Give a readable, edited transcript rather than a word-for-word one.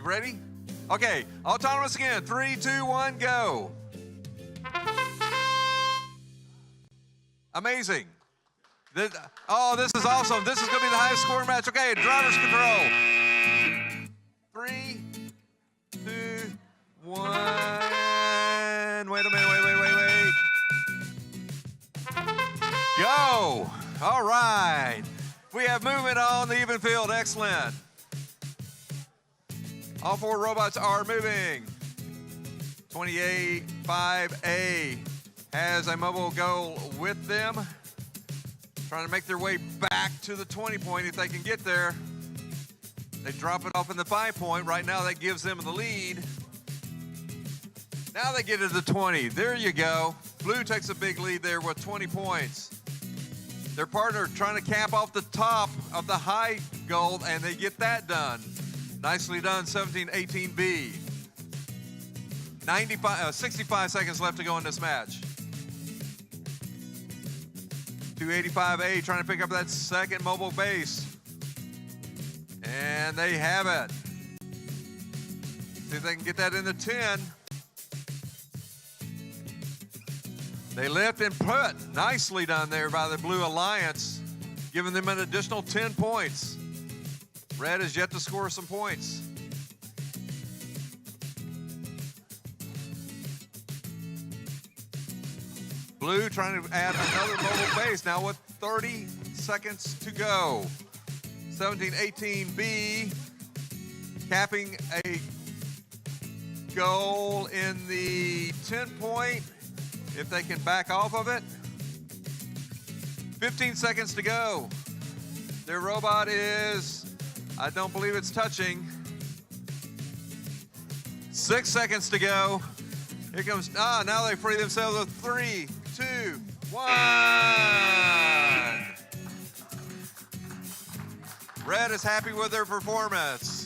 ready? Okay, autonomous again. 3, 2, 1, go. Amazing. This is awesome. This is going to be the highest scoring match. Okay, driver's control. 3, 2, 1. Wait a minute. Wait. Go. All right. We have movement on the even field. Excellent. All 4 robots are moving. 28, 5A has a mobile goal with them. Trying to make their way back to the 20 point if they can get there. They drop it off in the 5 point. Right now that gives them the lead. Now they get to the 20. There you go. Blue takes a big lead there with 20 points. Their partner trying to cap off the top of the high goal, and they get that done. Nicely done, 17-18B. 65 seconds left to go in this match. 285A trying to pick up that second mobile base. And they have it. See if they can get that in the 10. They lift and put. Nicely done there by the Blue Alliance, giving them an additional 10 points. Red has yet to score some points. Blue trying to add another mobile base now with 30 seconds to go. 17-18B capping a goal in the 10 point if they can back off of it. 15 seconds to go. Their robot is, I don't believe it's touching. 6 seconds to go. Here comes, now they free themselves with 3, 2, 1. Red is happy with their performance.